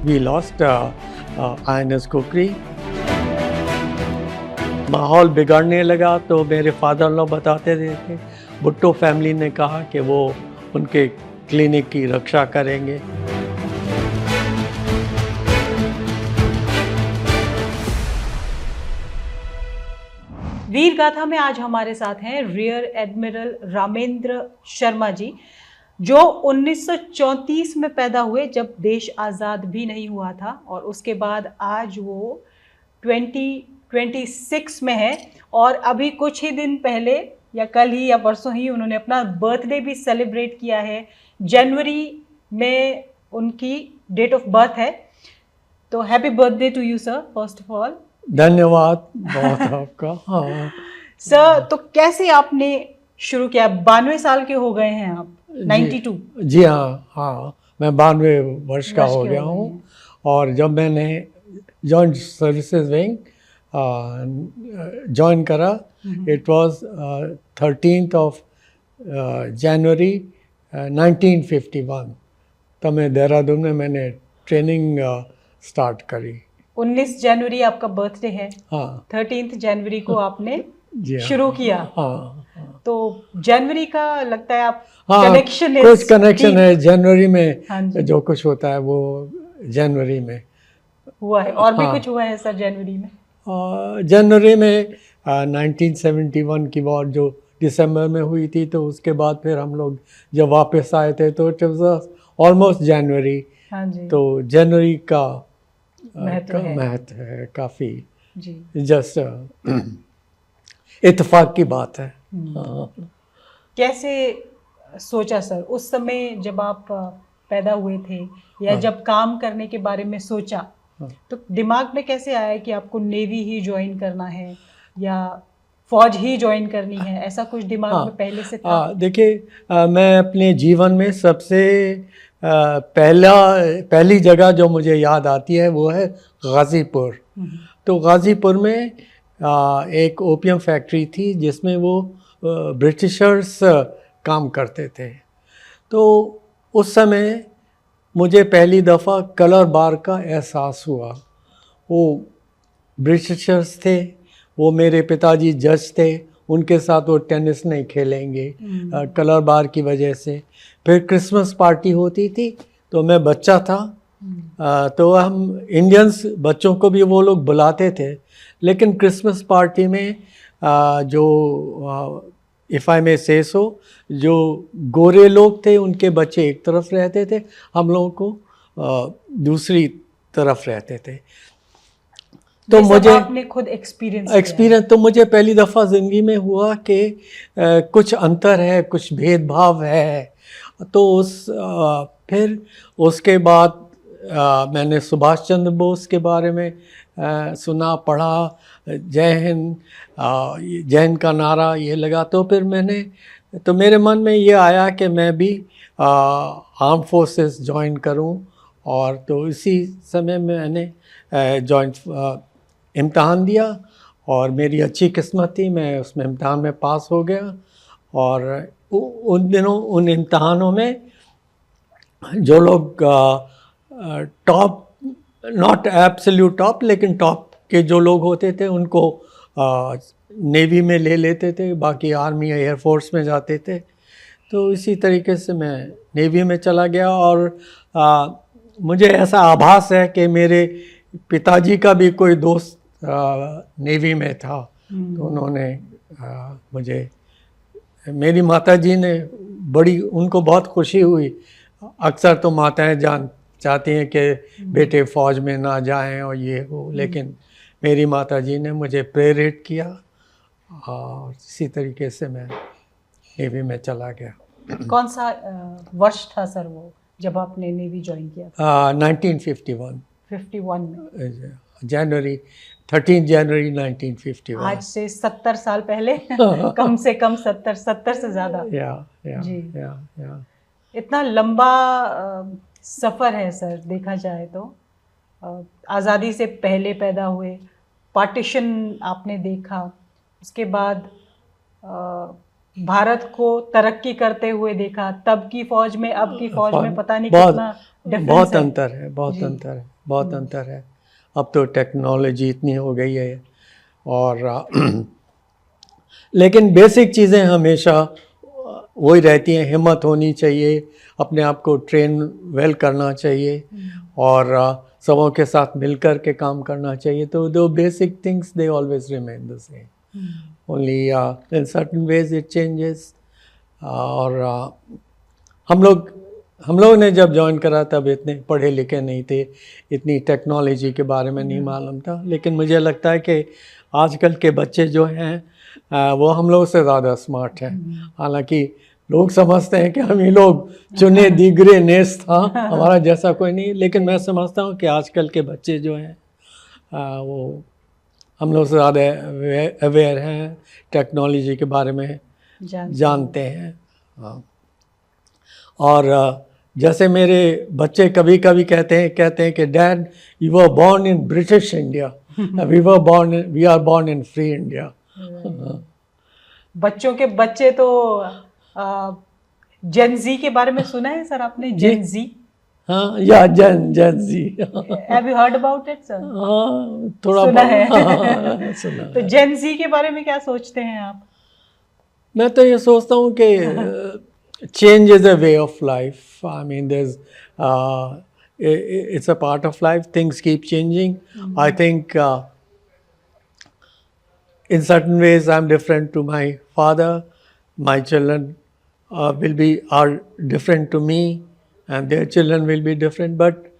We lost INS कुकरी। माहौल बिगड़ने लगा तो मेरे फादर लॉ बताते थे भुट्टो फैमिली ने कहा कि वो उनके क्लिनिक की रक्षा करेंगे। वीर गाथा में आज हमारे साथ हैं रियर एडमिरल रामेंद्र शर्मा जी, जो 1934 में पैदा हुए जब देश आज़ाद भी नहीं हुआ था, और उसके बाद आज वो 2026 में है। और अभी कुछ ही दिन पहले या कल ही या परसों ही उन्होंने अपना बर्थडे भी सेलिब्रेट किया है। जनवरी में उनकी डेट ऑफ बर्थ है। तो happy birthday to you sir, first of all. धन्यवाद बहुत आपका। हाँ सर, तो कैसे आपने शुरू किया? 92 साल के हो गए हैं आप, 92? जी हाँ, मैं 92 वर्ष का हो गया हूँ। और जब मैंने जॉइंट सर्विसेज विंग ज्वाइन करा, it was 13th of January 1951। तब मैं देहरादून में मैंने ट्रेनिंग स्टार्ट करी। 19 जनवरी आपका बर्थडे है। हाँ, 13 जनवरी को आपने जी हाँ, शुरू किया। हाँ। तो जनवरी का लगता है आप हाँ, कनेक्शन कुछ कनेक्शन है जनवरी में। हाँ जी, जो कुछ होता है वो जनवरी में हुआ है। और भी हाँ, कुछ हुआ है सर जनवरी में? जनवरी में 1971 की वॉर जो दिसंबर में हुई थी, तो उसके बाद फिर हम लोग जब वापस आए थे तो इट वाज ऑलमोस्ट जनवरी। हाँ जी, तो जनवरी का महत्व है काफ़ी। जी। जस्ट इत्तेफाक की बात है। हाँ। कैसे सोचा सर उस समय जब आप पैदा हुए थे, या जब काम करने के बारे में सोचा, तो दिमाग में कैसे आया कि आपको नेवी ही ज्वाइन करना है या फौज ही ज्वाइन करनी है? ऐसा कुछ दिमाग में पहले से था? देखिए, मैं अपने जीवन में सबसे पहली जगह जो मुझे याद आती है वो है गाज़ीपुर। तो गाज़ीपुर में एक ओपियम फैक्ट्री थी जिसमें वो ब्रिटिशर्स काम करते थे। तो उस समय मुझे पहली दफ़ा कलर बार का एहसास हुआ। वो ब्रिटिशर्स थे, वो मेरे पिताजी जज थे, उनके साथ वो टेनिस नहीं खेलेंगे कलर बार की वजह से। फिर क्रिसमस पार्टी होती थी, तो मैं बच्चा था, तो हम इंडियंस बच्चों को भी वो लोग बुलाते थे, लेकिन क्रिसमस पार्टी में जो इफ़ आई मे से सो, जो गोरे लोग थे उनके बच्चे एक तरफ रहते थे, हम लोगों को दूसरी तरफ रहते थे। तो मुझे आपने खुद एक्सपीरियंस तो मुझे पहली दफ़ा ज़िंदगी में हुआ कि कुछ अंतर है, कुछ भेदभाव है। तो फिर उसके बाद मैंने सुभाष चंद्र बोस के बारे में सुना, पढ़ा, जय हिंद, जय हिंद का नारा ये लगा। तो फिर मेरे मन में ये आया कि मैं भी आर्म फोर्सेस ज्वाइन करूं। और तो इसी समय मैंने जॉइंट इम्तहान दिया और मेरी अच्छी किस्मत थी, मैं उसमें इम्तहान में पास हो गया। और उन दिनों उन इम्तहानों में जो लोग टॉप, नॉट एब्सोल्यूट टॉप, लेकिन टॉप के जो लोग होते थे उनको नेवी में ले लेते थे, बाकी आर्मी या एयरफोर्स में जाते थे। तो इसी तरीके से मैं नेवी में चला गया। और मुझे ऐसा आभास है कि मेरे पिताजी का भी कोई दोस्त नेवी में था, तो उन्होंने मुझे, मेरी माताजी ने उनको बहुत खुशी हुई। अक्सर तो माताएं चाहती हैं कि बेटे फ़ौज में ना जाएं और ये हो, लेकिन मेरी माताजी ने मुझे प्रेरित किया और इसी तरीके से मैं नेवी में चला गया। कौन सा वर्ष था सर वो जब आपने नेवी ज्वाइन किया था? 1951 में, जनवरी 13 जनवरी 1951। आज से 70 साल पहले। कम से कम 70 से ज़्यादा। जी, इतना लंबा सफ़र है सर, देखा जाए तो। आज़ादी से पहले पैदा हुए, पार्टीशन आपने देखा, उसके बाद भारत को तरक्की करते हुए देखा, तब की फ़ौज में अब की फ़ौज में पता नहीं कितना डिफरेंस है। बहुत अंतर है, बहुत अंतर है। बहुत अंतर है। अब तो टेक्नोलॉजी इतनी हो गई है और लेकिन बेसिक चीज़ें हमेशा वही रहती हैं। हिम्मत होनी चाहिए, अपने आप को ट्रेन वेल करना चाहिए और सबों के साथ मिलकर के काम करना चाहिए। तो दो basic things they always remain the same, only in certain ways it changes. और हम लोग ने जब ज्वाइन करा तब इतने पढ़े लिखे नहीं थे, इतनी टेक्नोलॉजी के बारे में नहीं मालूम था। लेकिन मुझे लगता है कि आजकल के बच्चे जो हैं वो हम लोग से ज़्यादा स्मार्ट हैं। हालांकि लोग समझते हैं कि हम ही लोग चुने दिगरे नेस था, हमारा जैसा कोई नहीं। लेकिन मैं समझता हूँ कि आजकल के बच्चे जो हैं वो हम लोग से ज़्यादा अवेयर हैं, टेक्नोलॉजी के बारे में जानते हैं। हाँ। और जैसे मेरे बच्चे कभी कभी कहते हैं कि dad you were born in British India, we are born in free India. बच्चों के बच्चे तो जेन जी के बारे में सुना है सर आपने? जेन जी? हाँ, या जेन जी। Have you heard about it, sir? हाँ, थोड़ा सुना है। सुना तो जेन जी के बारे में क्या सोचते हैं आप? मैं तो ये सोचता हूँ कि change is a way of life. I mean, it's a part of life. Things keep changing. I think in certain ways I'm different to my father. My children are different to me, and their children will be different. But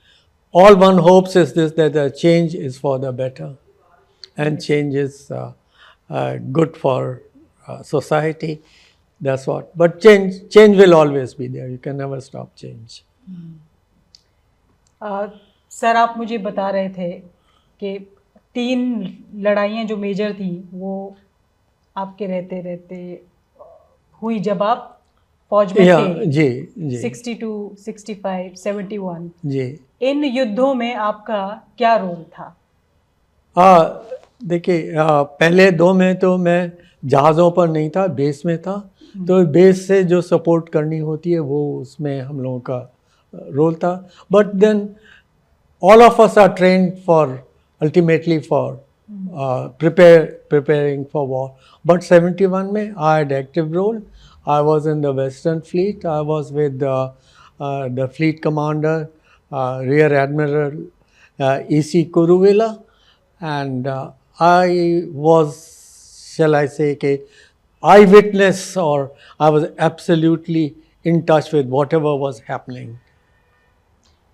all one hopes is this, that the change is for the better, and change is good for society. That's what. But change will always be there. You can never stop change. Sir आप मुझे बता रहे थे कि 3 लड़ाइयाँ जो major थी वो आपके रहते रहते हुई जब आप फौज में थे। जी 62, 65, 71। जी। इन युद्धों में आपका क्या रोल था? देखिए, पहले 2 में तो मैं जहाज़ों पर नहीं था, बेस में था। तो बेस से जो सपोर्ट करनी होती है वो उसमें हम लोगों का रोल था। But then all of us are trained for ultimately for preparing for war. But 71 में I had active role. I was in the Western Fleet. I was with the fleet commander, Rear Admiral E.C. Kuruvilla, and I was, shall I say, eyewitness, or I was absolutely in touch with whatever was happening.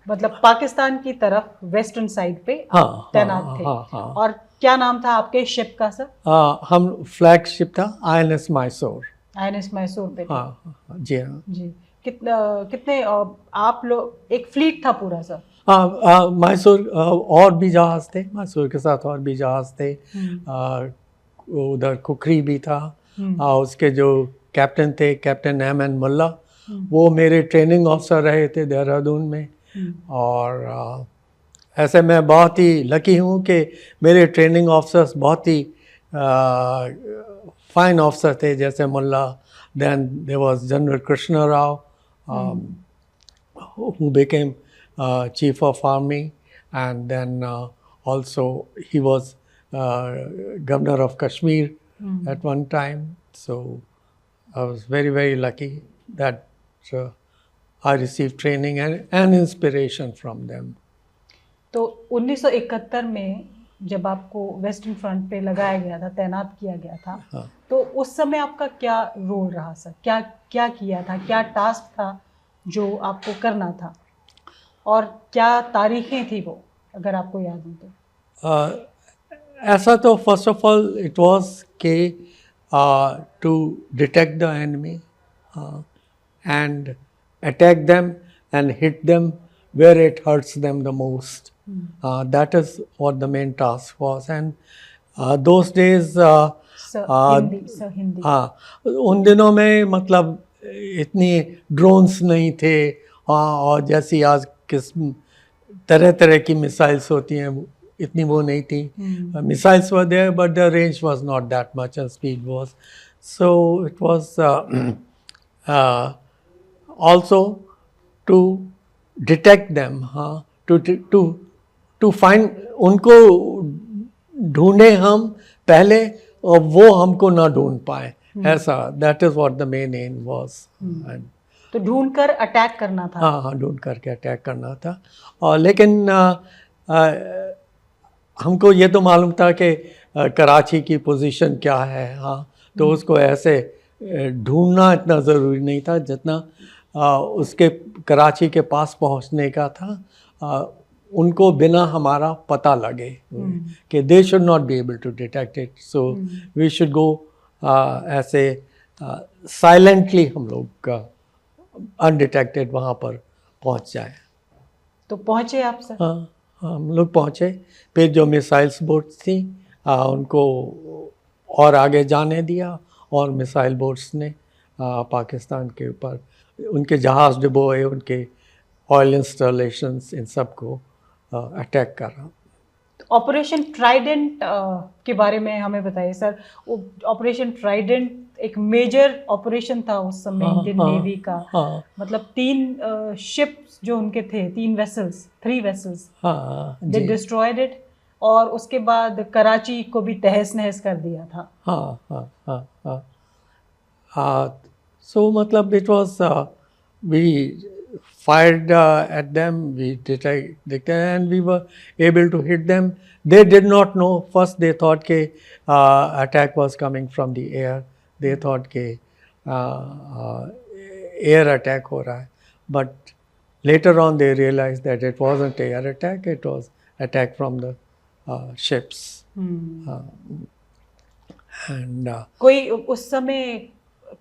मतलब पाकिस्तान की तरफ western side पे तैनात थे। हाँ। और क्या नाम था आपके शिप का सर? हम फ्लैग शिप था INS मैसूर। INS मैसूर पे थे। जी हाँ जी। कितने आप लोग, एक फ्लीट था पूरा सर? मैसूर और भी जहाज थे, मैसूर के साथ और भी जहाज थे। उधर कुकरी भी था। उसके जो कैप्टन थे, कैप्टन एम मुल्ला, वो मेरे ट्रेनिंग ऑफिसर रहे थे देहरादून में। और ऐसे मैं बहुत ही लकी हूँ कि मेरे ट्रेनिंग ऑफिसर्स बहुत ही फाइन ऑफिसर थे। जैसे Mulla, then there was General Krishna Rao who became chief of army, and then also he was governor of Kashmir at one time. So I was very, very lucky that I received training and inspiration from them. तो 1971 में जब आपको western front पे लगाया गया था, तैनात किया गया था, तो उस समय आपका क्या रोल रहा सर? क्या किया था, क्या टास्क था जो आपको करना था, और क्या तारीखें थी वो, अगर आपको याद हो तो? ऐसा तो first of all it was के to detect the enemy and attack them and hit them where it hurts them the most. That is what the main task was. And those days Hindi उन दिनों में मतलब इतनी drones नहीं थे, और जैसी आज किस्म तरह तरह की मिसाइल्स होती हैं इतनी वो नहीं थी. Missiles were there, but the range was not that much and speed was. So it was also to detect them, to to find, उनको ढूंढे हम पहले और वो हमको ना ढूंढ पाए, ऐसा, that is what the main M was. तो ढूंढ कर अटैक करना था। हाँ, ढूंढ करके अटैक करना था। और लेकिन हमको ये तो मालूम था कि कराची की पोजीशन क्या है, हाँ, तो उसको ऐसे ढूंढना इतना ज़रूरी नहीं था जितना उसके कराची के पास पहुंचने का था। उनको बिना हमारा पता लगे कि they should not be able to detect it, so we should go ऐसे साइलेंटली हम लोग अनडिटेक्टेड वहाँ पर पहुँच जाए। तो पहुँचे आप सर? हाँ, हम लोग पहुँचे। फिर जो मिसाइल्स बोट्स थी उनको और आगे जाने दिया, और मिसाइल बोट्स ने पाकिस्तान के ऊपर उनके जहाज़ डुबोए, उनके ऑयल इंस्टॉलेशंस, इन सब को अटैक करा। ऑपरेशन ट्राइडेंट के बारे में हमें बताइए सर। ऑपरेशन ट्राइडेंट एक मेजर ऑपरेशन था उस समय इंडियन नेवी का। मतलब 3 शिप्स जो उनके थे, 3 vessels, 3 vessels, they destroyed it, और उसके बाद कराची को भी तहस नहस कर दिया था। So मतलब it was we fired at them, we detected, and we were able to hit them. They did not know. First they thought के attack was coming from the air. They thought के air attack हो रहा है. But later on they realized that it wasn't air attack. It was attack from the ships. And कोई उस समय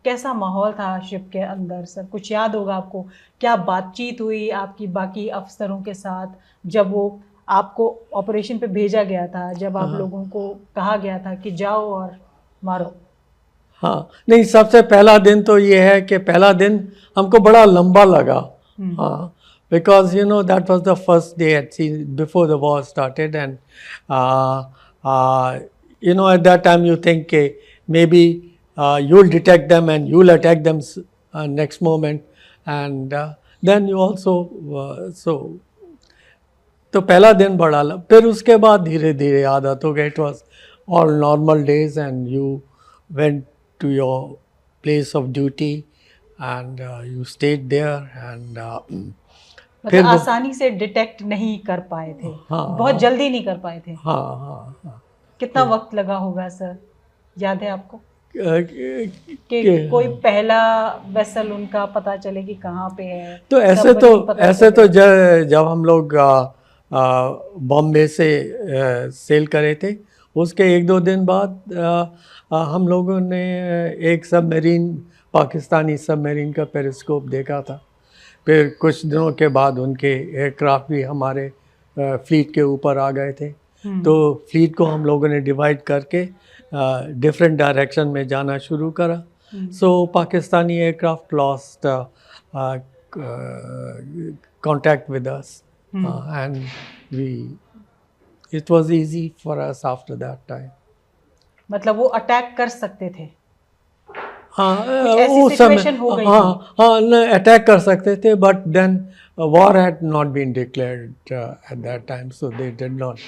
कैसा माहौल था शिप के अंदर सर? कुछ याद होगा आपको? क्या बातचीत हुई आपकी बाकी अफसरों के साथ जब वो आपको ऑपरेशन पे भेजा गया था, जब आप लोगों को कहा गया था कि जाओ और मारो? हाँ, नहीं, सबसे पहला दिन तो ये है कि पहला दिन हमको बड़ा लंबा लगा। हाँ, because you know that was the first day at sea before the war started, and you know at that time you think कि maybe you'll detect them and you'll attack them next moment, and then you also so तो पहला दिन बड़ा फिर उसके बाद धीरे धीरे आदत हो गई. It was all normal days and you went to your place of duty and you stayed there and फिर आसानी से डिटेक्ट नहीं कर पाए थे. बहुत जल्दी नहीं कर पाए थे. हाँ. कितना वक्त लगा होगा सर, याद है आपको? कि कोई पहला वेसल उनका पता चले कि कहाँ पे है? तो ऐसे तो जब हम लोग बॉम्बे से सेल करे थे, उसके 1-2 दिन बाद हम लोगों ने एक सबमरीन, पाकिस्तानी सबमरीन का पेरिस्कोप देखा था. फिर कुछ दिनों के बाद उनके एयरक्राफ्ट भी हमारे फ्लीट के ऊपर आ गए थे. तो फ्लीट को हम लोगों ने डिवाइड करके डिफरेंट डायरेक्शन में जाना शुरू करा. So Pakistani aircraft lost contact with us and it was easy for us after that time. मतलब वो अटैक कर सकते थे? हाँ, उस समय अटैक कर सकते थे, but then war had not been declared at that time, so they did not,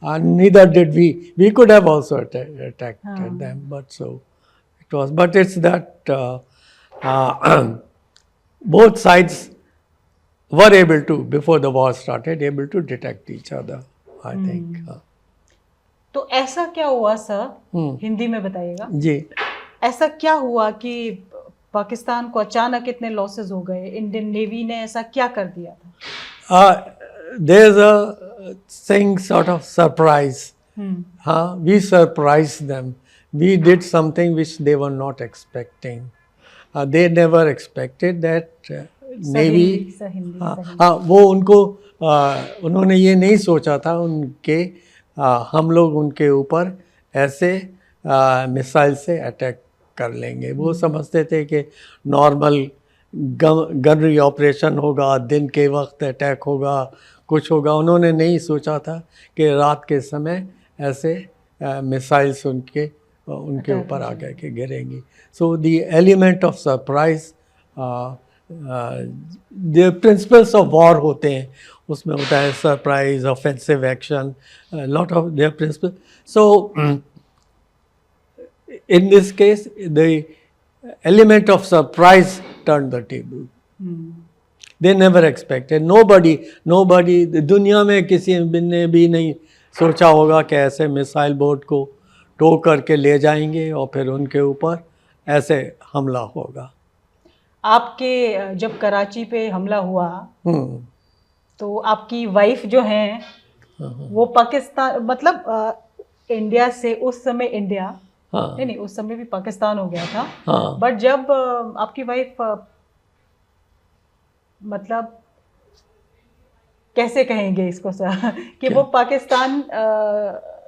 and neither did we. We could have also attacked them, but so it was. But it's that both sides were able to, before the war started, able to detect each other, I think. तो ऐसा क्या हुआ sir, Hindi में बताइएगा जी. ऐसा क्या हुआ कि पाकिस्तान को अचानक इतने लॉसेस हो गए? इंडियन नेवी ने ऐसा क्या कर दिया था? There's a thing sort of surprise. We surprised them. We did something which they were not expecting. They never expected that navy. वो उन्होंने ये नहीं सोचा था हम लोग उनके ऊपर ऐसे मिसाइल से अटैक कर लेंगे. वो समझते थे कि नॉर्मल गनरी ऑपरेशन होगा, दिन के वक्त अटैक होगा, कुछ होगा. उन्होंने नहीं सोचा था कि रात के समय ऐसे मिसाइल्स उनके ऊपर आ के गिरेंगी. So the element of surprise, the principles of war होते हैं, उसमें होता है surprise, offensive action, lot of their principle. So in this case the element of surprise turned the table. They never expected, nobody दुनिया में किसी ने भी नहीं सोचा होगा कि ऐसे मिसाइल बोट को टो करके ले जाएंगे और फिर उनके ऊपर ऐसे हमला होगा. आपके जब कराची पे हमला हुआ तो आपकी वाइफ जो हैं वो पाकिस्तान, मतलब इंडिया से, उस समय इंडिया नहीं, उस समय भी पाकिस्तान हो गया था. बट जब आपकी वाइफ, मतलब कैसे कहेंगे इसको सर, कि वो पाकिस्तान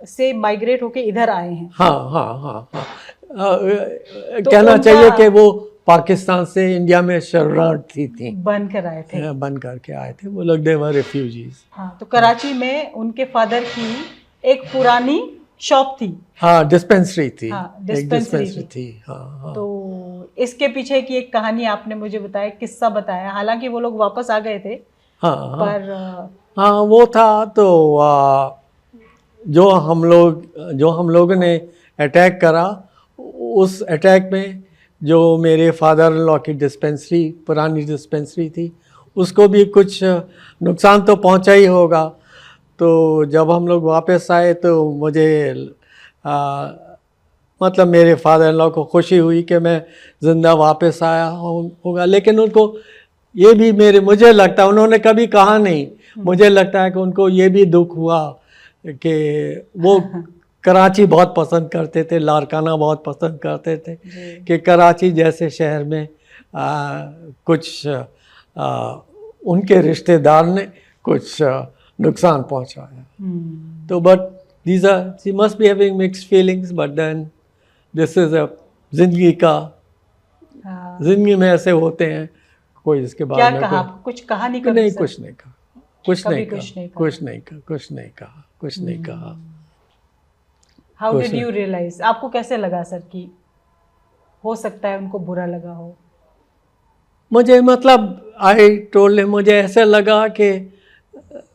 से माइग्रेट होके इधर आए हैं. तो कहना चाहिए कि वो पाकिस्तान से इंडिया में शरणार्थी थी, बन कर आए थे, बन करके आए थे वो लोग. दे वर रिफ्यूजीज. हाँ, तो कराची में उनके फादर की एक पुरानी शॉप थी. हाँ, डिस्पेंसरी थी. डिस्पेंसरी थी. तो इसके पीछे की एक कहानी आपने मुझे बताया, किस्सा बताया. हालांकि वो लोग वापस आ गए थे. पर वो था तो जो हम लोगों ने अटैक करा, उस अटैक में जो मेरे फादर इन लॉ की डिस्पेंसरी, पुरानी डिस्पेंसरी थी, उसको भी कुछ नुकसान तो पहुंचा ही होगा. तो जब हम लोग वापस आए तो मुझे मतलब मेरे फादर इन लॉ को खुशी हुई कि मैं ज़िंदा वापस आया होगा. लेकिन उनको ये भी मुझे लगता है, उन्होंने कभी कहा नहीं, मुझे लगता है कि उनको ये भी दुख हुआ कि वो कराची बहुत पसंद करते थे, लारकाना बहुत पसंद करते थे, कि कराची जैसे शहर में कुछ उनके रिश्तेदार ने कुछ नुकसान पहुंचाया. तो but these are, she must be having mixed feelings, but then this is a जिंदगी का, जिंदगी में ऐसे होते हैं. कोई इसके बारे में क्या कहा, कुछ कहा नहीं? नहीं, कुछ नहीं कहा. हाउ डिड यू रियलाइज, आपको कैसे लगा सर कि हो सकता है उनको बुरा लगा हो? मुझे, मतलब आई टोल्ड हिम, मुझे ऐसा लगा कि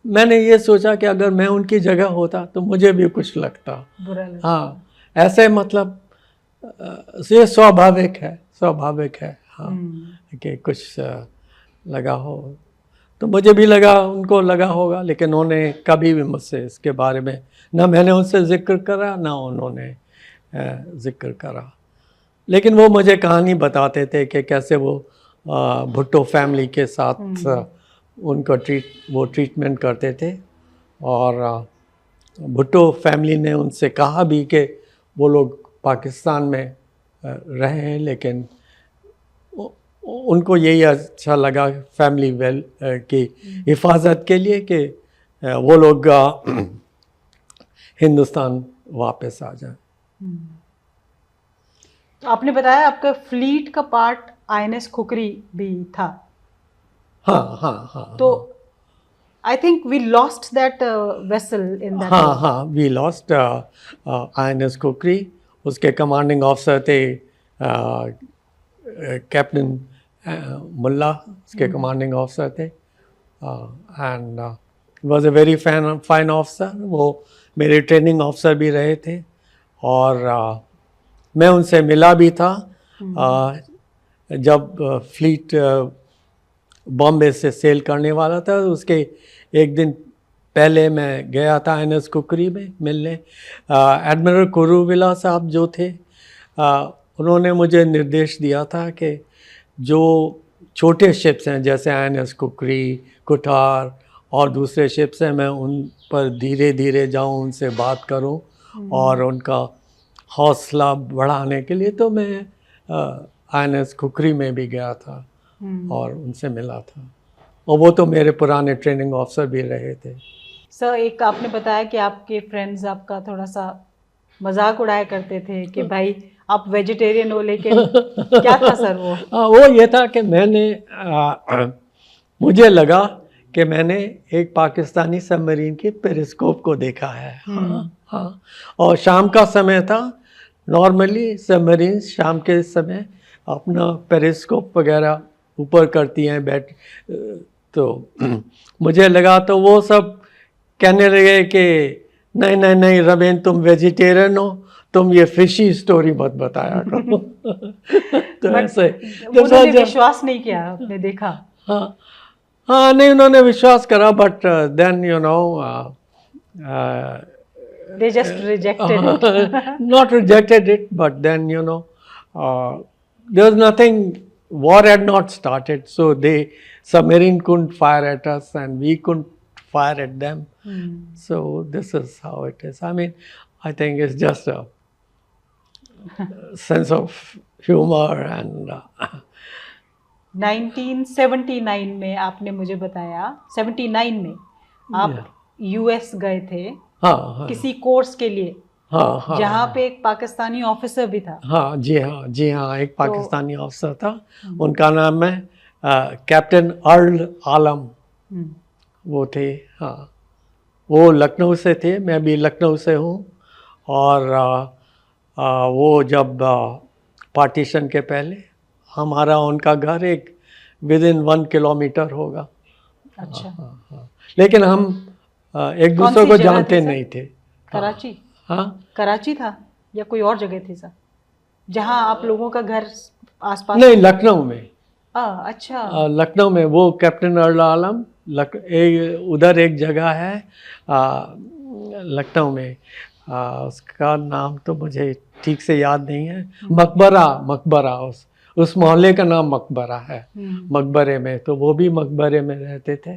मैंने ये सोचा कि अगर मैं उनकी जगह होता तो मुझे भी कुछ लगता, बुरा लगता. हाँ, ऐसे मतलब ये स्वाभाविक है. हाँ, कि कुछ लगा हो तो मुझे भी लगा, उनको लगा होगा. लेकिन उन्होंने कभी भी मुझसे इसके बारे में, ना मैंने उनसे जिक्र करा, ना उन्होंने जिक्र करा. लेकिन वो मुझे कहानी बताते थे कि कैसे वो भुट्टो फैमिली के साथ उनको ट्रीटमेंट करते थे. और भुट्टो फैमिली ने उनसे कहा भी कि वो लोग पाकिस्तान में रहे हैं, लेकिन उनको यही अच्छा लगा फैमिली वेल की हिफाजत के लिए कि वो लोग हिंदुस्तान वापस आ जाए. तो आपने बताया आपका फ्लीट का पार्ट INS खुकरी भी था. हाँ. तो I think we lost that vessel in that. हाँ, वी लॉस्ट INS खुकरी. उसके कमांडिंग ऑफिसर थे कैप्टन मुल्ला, उसके कमांडिंग ऑफिसर थे. And was a very fine officer. वो मेरे ट्रेनिंग ऑफिसर भी रहे थे. और मैं उनसे मिला भी था जब फ्लीट बॉम्बे से सेल करने वाला था. उसके एक दिन पहले मैं गया था INS खुकरी में मिलने. एडमिरल कुरुविला साहब जो थे, उन्होंने मुझे निर्देश दिया था कि जो छोटे शिप्स हैं जैसे INS खुकरी, कुठार और दूसरे शिप्स हैं, मैं उन पर धीरे धीरे जाऊं, उनसे बात करूं और उनका हौसला बढ़ाने के लिए. तो मैं INS खुकरी में भी गया था और उनसे मिला था. और वो तो मेरे पुराने ट्रेनिंग ऑफिसर भी रहे थे. सर, एक आपने बताया कि आपके फ्रेंड्स आपका थोड़ा सा मजाक उड़ाया करते थे कि भाई आप वेजिटेरियन हो, लेकिन क्या था सर वो? वो ये था कि मुझे लगा कि मैंने एक पाकिस्तानी सबमरीन की पेरिस्कोप को देखा है. हाँ. और शाम का समय था. नॉर्मली सबमरीन शाम के समय अपना पेरिस्कोप वगैरह ऊपर करती हैं, तो मुझे लगा तो वो सब कहने लगे कि नहीं नहीं नहीं रमेन, तुम वेजिटेरियन हो, तुम ये फिशी स्टोरी मत बताया करो। तो ऐसे उन्होंने विश्वास नहीं किया, आपने देखा? हाँ हाँ, नहीं उन्होंने विश्वास करा, but then you know they just rejected it. not rejected it, but then you know there was nothing, war had not started, so they submarine couldn't fire at us and we couldn't fire at them. So this is how it is. I mean, I think it's just a sense of humor and 1979 में आपने मुझे बताया, 79 में आप US गए थे किसी course के लिए, जहाँ पे एक पाकिस्तानी ऑफिसर भी था। हाँ जी हाँ, एक पाकिस्तानी ऑफिसर था, उनका नाम है कैप्टन अर्ल आलम, वो थे। हाँ, वो लखनऊ से थे, मैं भी लखनऊ से हूँ। और वो जब पार्टीशन के पहले हमारा उनका घर एक विदिन 1 किलोमीटर होगा। अच्छा। हाँ। लेकिन हम एक दूसरे को जानते नहीं थे। कराची? हाँ, कराची था या कोई और जगह थी सर, जहाँ आप लोगों का घर आसपास? नहीं, लखनऊ में। अच्छा, लखनऊ में वो कैप्टन अर्ल आलम, उधर एक जगह है लखनऊ में, उसका नाम तो मुझे ठीक से याद नहीं है। मकबरा, उस मोहल्ले का नाम मकबरा है। मकबरे में, तो वो भी मकबरे में रहते थे।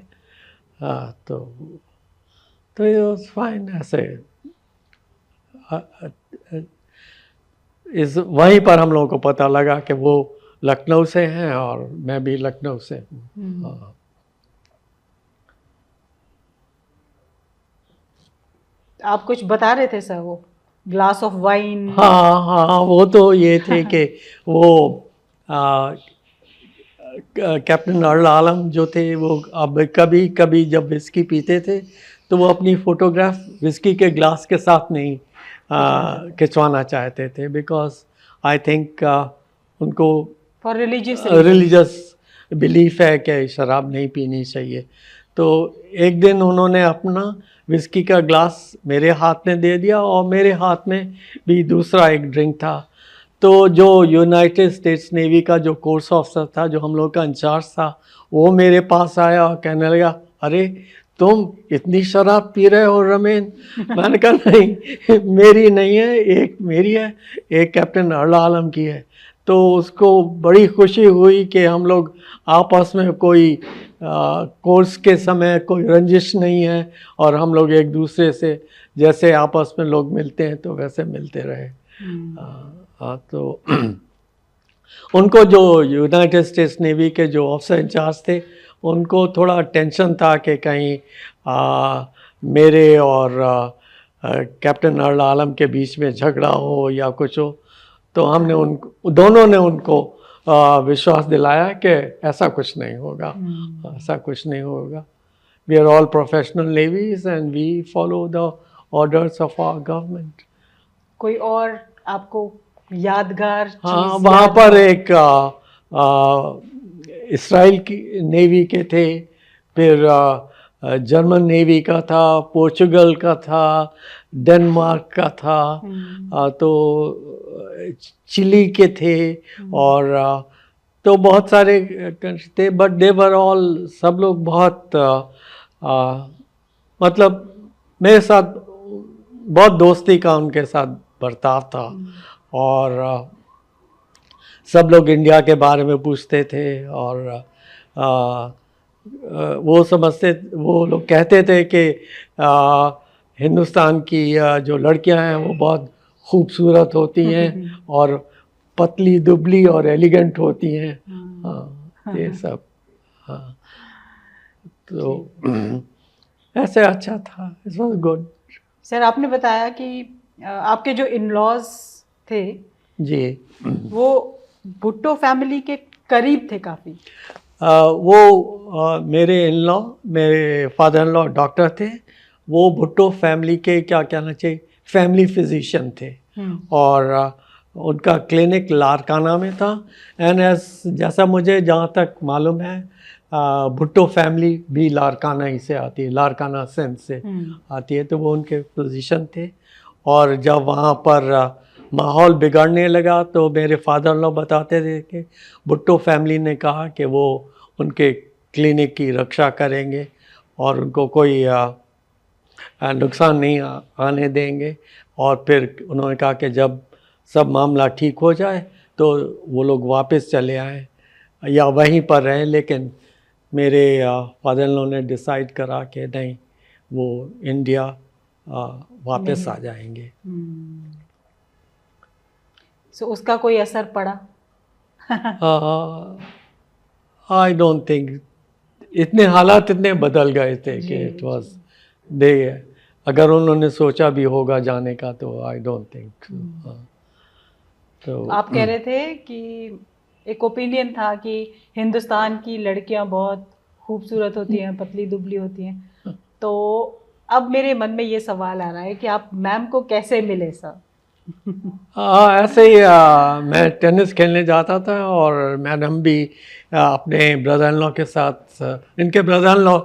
तो ये वाज फाइन। ऐसे इस वहीं पर हम लोगों को पता लगा कि वो लखनऊ से हैं और मैं भी लखनऊ से हूँ। आप कुछ बता रहे थे सर, वो ग्लास ऑफ वाइन? हाँ, वो तो ये थे कि वो कैप्टन अर्ल आलम जो थे, वो अब कभी कभी जब विस्की पीते थे तो वो अपनी फोटोग्राफ विस्की के ग्लास के साथ नहीं खिंचवाना चाहते थे, बिकॉज आई थिंक उनको फॉर रिलीजियस बिलीफ है कि शराब नहीं पीनी चाहिए। तो एक दिन उन्होंने अपना विस्की का ग्लास मेरे हाथ में दे दिया और मेरे हाथ में भी दूसरा एक ड्रिंक था। तो जो यूनाइटेड स्टेट्स नेवी का जो कोर्स ऑफिसर था, जो हम लोग का इंचार्ज था, वो मेरे पास आया और कहने लगा, अरे तुम इतनी शराब पी रहे हो रमेन? मैंने कहा नहीं, मेरी नहीं है, एक मेरी है, एक कैप्टन अर्ल आलम की है। तो उसको बड़ी खुशी हुई कि हम लोग आपस में कोई कोर्स के समय कोई रंजिश नहीं है और हम लोग एक दूसरे से जैसे आपस में लोग मिलते हैं तो वैसे मिलते रहे। तो उनको जो यूनाइटेड स्टेट्स नेवी के जो ऑफिसर इंचार्ज थे, उनको थोड़ा टेंशन था कि कहीं मेरे और कैप्टन अर्ल आलम के बीच में झगड़ा हो या कुछ हो। तो हमने दोनों ने उनको विश्वास दिलाया कि ऐसा कुछ नहीं होगा, ऐसा कुछ नहीं होगा। We are all professional navies and we follow the orders of our government. कोई और आपको यादगार चीज? हाँ, वहाँ पर एक इसराइल की नेवी के थे, फिर जर्मन नेवी का था, पोर्चुगल का था, डेनमार्क का था, तो चिली के थे, और तो बहुत सारे कंट्री थे, बट दे वर ऑल, सब लोग बहुत मतलब मेरे साथ बहुत दोस्ती का उनके साथ बर्ताव था। और सब लोग इंडिया के बारे में पूछते थे और वो समझते, वो लोग कहते थे कि हिंदुस्तान की जो लड़कियां हैं वो बहुत खूबसूरत होती हैं और पतली दुबली और एलिगेंट होती हैं। हाँ, ये सब। हाँ, तो ऐसे अच्छा था, इट वाज गुड। सर, आपने बताया कि आपके जो इन-लॉज थे जी, वो भुट्टो फैमिली के करीब थे काफ़ी। वो मेरे इन-लॉ, मेरे फादर इन-लॉ डॉक्टर थे। वो भुट्टो फैमिली के क्या कहना चाहिए, फैमिली फिजिशियन थे। और उनका क्लिनिक लारकाना में था। एंड जैसा मुझे जहाँ तक मालूम है, भुट्टो फैमिली भी लारकाना ही से आती है, लारकाना सेंस से आती है, तो वो उनके पोजीशन थे। और जब वहाँ पर माहौल बिगड़ने लगा तो मेरे फादर लॉ बताते थे कि भुट्टो फैमिली ने कहा कि वो उनके क्लिनिक की रक्षा करेंगे और उनको कोई नुकसान नहीं आने देंगे। और फिर उन्होंने कहा कि जब सब मामला ठीक हो जाए तो वो लोग वापस चले आए या वहीं पर रहें। लेकिन मेरे फादर इन लॉ ने डिसाइड करा कि नहीं, वो इंडिया वापस आ जाएंगे। सो उसका कोई असर पड़ा? आई डोंट थिंक, इतने हालात इतने बदल गए थे कि इट वाज दे, अगर उन्होंने सोचा भी होगा जाने का तो आई डोंट थिंक। तो आप कह रहे थे कि एक ओपिनियन था कि हिंदुस्तान की लड़कियां बहुत खूबसूरत होती हैं, पतली दुबली होती हैं, तो अब मेरे मन में ये सवाल आ रहा है कि आप मैम को कैसे मिले सर? ऐसे ही मैं टेनिस खेलने जाता था और मैडम भी अपने ब्रदर इन लॉ के साथ, इनके ब्रदर इन लॉ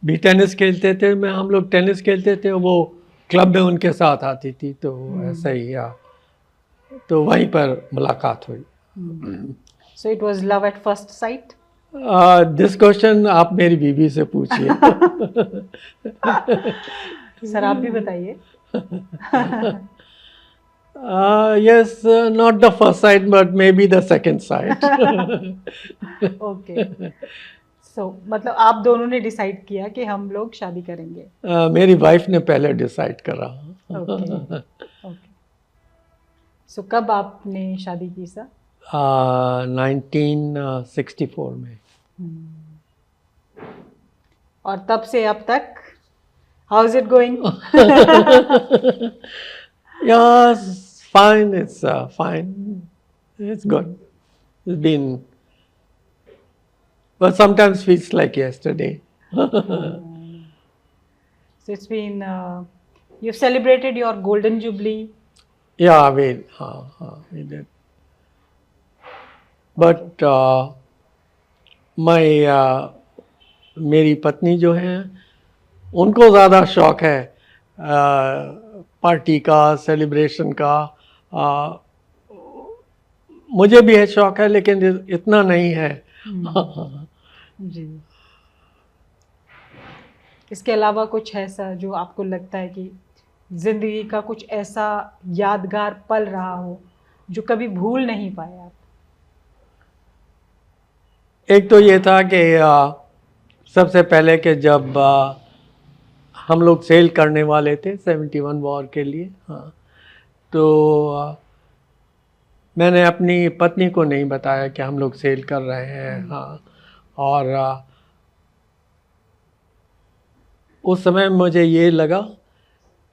भी टेनिस खेलते थे, हम लोग टेनिस खेलते थे, वो क्लब में उनके साथ आती थी, तो ऐसे ही तो वहीं पर मुलाकात हुई। So it was love at first sight? This question आप मेरी बीवी से पूछिए। सर आप भी बताइए। Yes, not the first sight, but maybe the second sight. Okay, so मतलब आप दोनों ने डिसाइड किया कि हम लोग शादी करेंगे? मेरी वाइफ ने पहले डिसाइड करा। ओके ओके, सो कब आपने शादी की सर? 1964 में। और तब से अब तक how is it going? Yes, fine. It's fine. It's good. It's been, but sometimes feels like yesterday. So it's been you've celebrated your golden jubilee. Yeah, we did. But मेरी पत्नी जो है उनको ज़्यादा शौक है पार्टी का, सेलिब्रेशन का। मुझे भी है शौक है, लेकिन इतना नहीं है। जी, इसके अलावा कुछ ऐसा जो आपको लगता है कि जिंदगी का कुछ ऐसा यादगार पल रहा हो जो कभी भूल नहीं पाए आप? एक तो ये था कि सबसे पहले कि जब हम लोग सेल करने वाले थे 71 वॉर के लिए, तो मैंने अपनी पत्नी को नहीं बताया कि हम लोग सेल कर रहे हैं। और उस समय मुझे ये लगा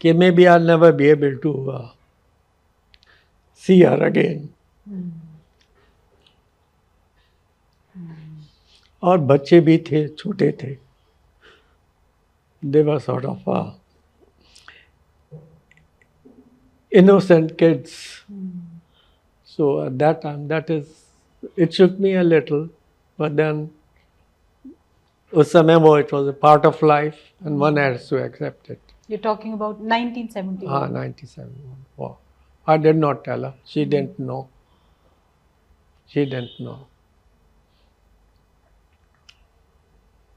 कि maybe I never be able to see her again. और बच्चे भी थे, छोटे थे, they were sort of innocent kids. So at that time, it shook me a little, but then उस समय वो it was a part of life and one has to accept it. You're talking about 1971? 1971. Wow. I did not tell her. She didn't know. She didn't know.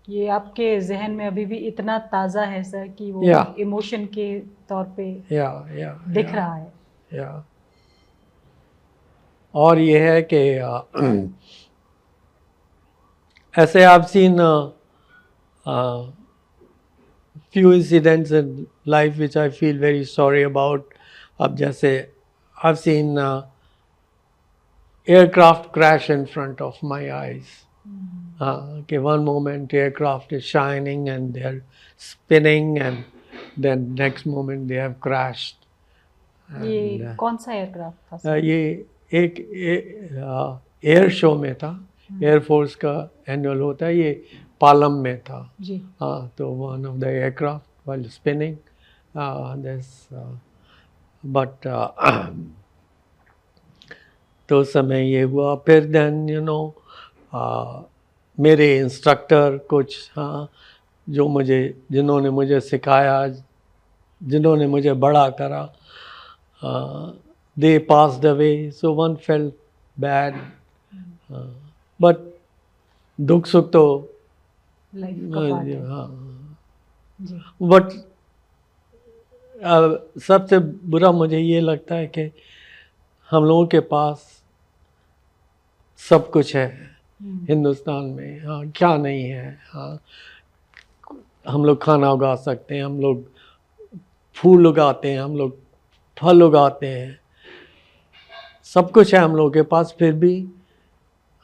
ये आपके जहन में अभी भी इतना ताज़ा है सर कि वो इमोशन के तौर पे दिख रहा है। और ये है कि ऐसे I've seen few incidents in life which I feel very sorry about. अब जैसे I've seen aircraft crash in front of my eyes. Okay, one moment aircraft is shining and they're spinning and then next moment they have crashed. ये कौन सा aircraft था sir? ये एक air show में था, एयरफोर्स का एनुअल होता है, ये पालम में था जी। तो one of the aircraft while spinning this but तो उस समय ये हुआ। फिर देन मेरे इंस्ट्रक्टर कुछ, हाँ, जिन्होंने मुझे सिखाया, जिन्होंने मुझे बड़ा करा, they passed away, so one felt bad, but दुख सुख तो लाइफ का पार्ट है। हाँ, जी। बट सबसे बुरा मुझे ये लगता है कि हम लोगों के पास सब कुछ है हिंदुस्तान में, हाँ, क्या नहीं है, हाँ, हम लोग खाना उगा सकते हैं, हम लोग फूल उगाते हैं, हम लोग फल उगाते हैं, सब कुछ है हम लोगों के पास, फिर भी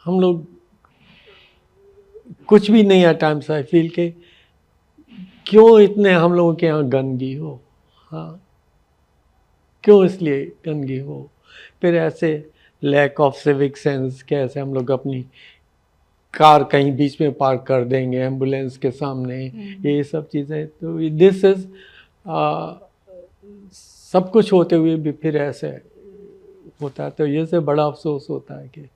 हम लोग कुछ भी नहीं है टाइम्स आई फील के क्यों इतने हम लोगों के यहाँ गंदगी हो, हाँ, क्यों इसलिए गंदगी हो, फिर ऐसे लैक ऑफ सिविक सेंस, कैसे हम लोग अपनी कार कहीं बीच में पार्क कर देंगे एम्बुलेंस के सामने, ये सब चीज़ें, तो दिस इज सब कुछ होते हुए भी फिर ऐसे होता है, तो ये से बड़ा अफसोस होता है कि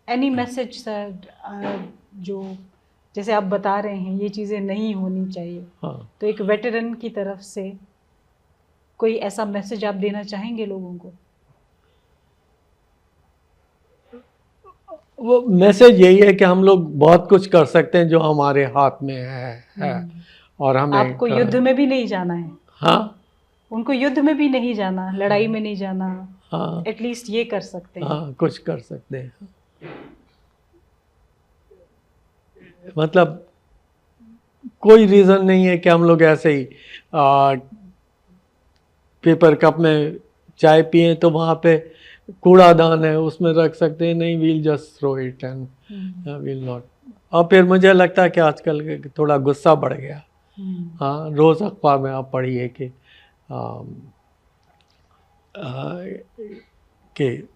एनी मैसेज सर, जो जैसे आप बता रहे हैं ये चीज़ें नहीं होनी चाहिए, हाँ, तो एक वेटरन की तरफ से कोई ऐसा मैसेज आप देना चाहेंगे लोगों को? वो मैसेज यही है कि हम लोग बहुत कुछ कर सकते हैं जो हमारे हाथ में है और हमें आपको युद्ध में भी नहीं जाना है, हाँ, उनको युद्ध में भी नहीं जाना, लड़ाई में नहीं जाना, हाँ, एटलीस्ट ये कर सकते हैं। हाँ, कुछ कर सकते हैं, मतलब कोई रीज़न नहीं है कि हम लोग ऐसे ही पेपर कप में चाय पिए तो वहाँ पे कूड़ादान है उसमें रख सकते हैं, नहीं, we'll just throw it and we'll not. और फिर मुझे लगता है कि आजकल थोड़ा गुस्सा बढ़ गया, हाँ, रोज़ अखबार में आप पढ़िए कि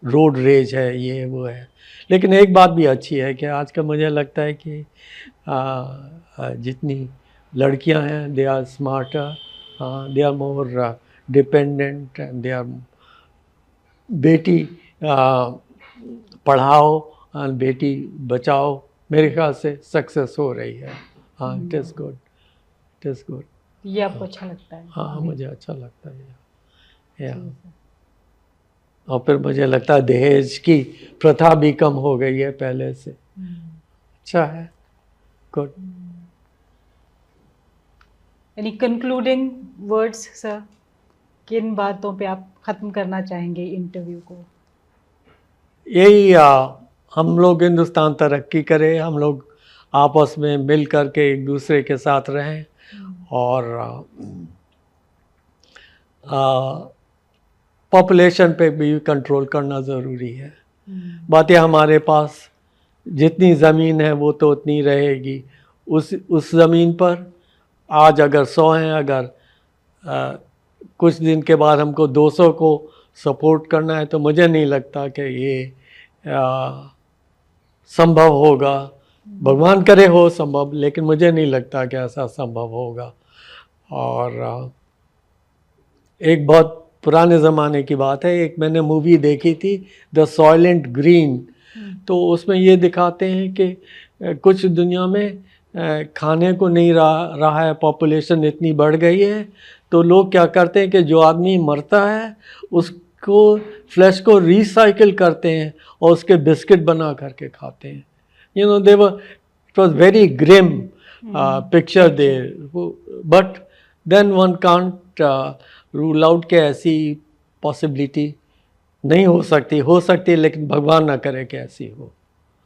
रोड रेज है, ये वो है, लेकिन एक बात भी अच्छी है कि आजकल मुझे लगता है कि जितनी लड़कियां हैं they are smarter, they are more dependent and they are बेटी पढ़ाओ और बेटी बचाओ, मेरे ख्याल से सक्सेस हो रही है, हाँ, it is good, it is good. ये आपको अच्छा लगता है? हाँ, मुझे अच्छा लगता है या और फिर मुझे लगता है दहेज की प्रथा भी कम हो गई है पहले से, अच्छा है, good. Any concluding words sir, किन बातों पे आप ख़त्म करना चाहेंगे इंटरव्यू को? यही हम लोग हिंदुस्तान तरक्की करे, हम लोग आपस में मिल कर के एक दूसरे के साथ रहें और पॉपुलेशन पे भी कंट्रोल करना ज़रूरी है। बातें हमारे पास जितनी ज़मीन है वो तो उतनी रहेगी, उस ज़मीन पर आज अगर 100 हैं, अगर कुछ दिन के बाद हमको 200 को सपोर्ट करना है तो मुझे नहीं लगता कि ये संभव होगा, भगवान करे हो संभव, लेकिन मुझे नहीं लगता कि ऐसा संभव होगा। और एक बहुत पुराने ज़माने की बात है, एक मैंने मूवी देखी थी द सॉइलेंट ग्रीन, तो उसमें ये दिखाते हैं कि कुछ दुनिया में खाने को नहीं रहा है, पॉपुलेशन इतनी बढ़ गई है, तो लोग क्या करते हैं कि जो आदमी मरता है उसको फ्लैश को रिसाइकिल करते हैं और उसके बिस्किट बना करके खाते हैं। You know they were, it was very grim picture there, but then one can't rule out के ऐसी पॉसिबिलिटी नहीं हो सकती, लेकिन भगवान ना करे कि ऐसी हो।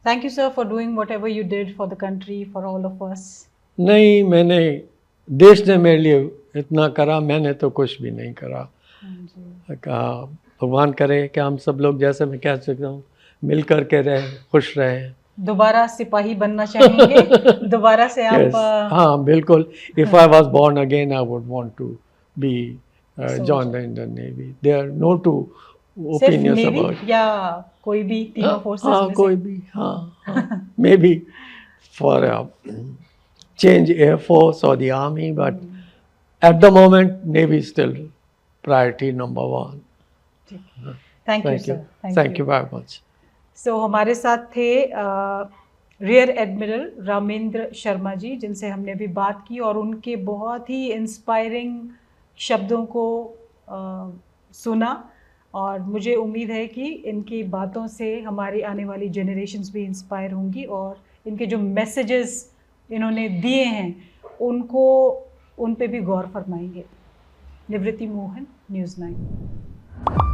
Thank you sir for doing whatever you did for the country, for all of अस। नहीं, मैंने, देश ने मेरे लिए इतना करा, मैंने तो कुछ भी नहीं करा। कहा भगवान करे कि हम सब लोग, जैसे मैं कह सकता हूँ, मिल कर के रहे, खुश रहे। दोबारा सिपाही बनना चाहेंगे? दोबारा से आप? yes, हाँ, बिल्कुल। If I was born again I would want to be join the Indian navy. There are no two opinions about, या कोई भी तीनों फोर्सेस में से? कोई भी, हाँ, may be for change Air Force or the Army, but at the moment Navy is still priority number 1. Thank you sir. Thank you very much. So हमारे साथ थे रियर एडमिरल रामेंद्र शर्मा जी, जिनसे हमने अभी बात की और उनके बहुत ही इंस्पायरिंग शब्दों को सुना। और मुझे उम्मीद है कि इनकी बातों से हमारी आने वाली जनरेशन्स भी इंस्पायर होंगी और इनके जो मैसेजेस इन्होंने दिए हैं उन पे भी गौर फरमाएंगे। निवृत्ति मोहन, न्यूज़ 9।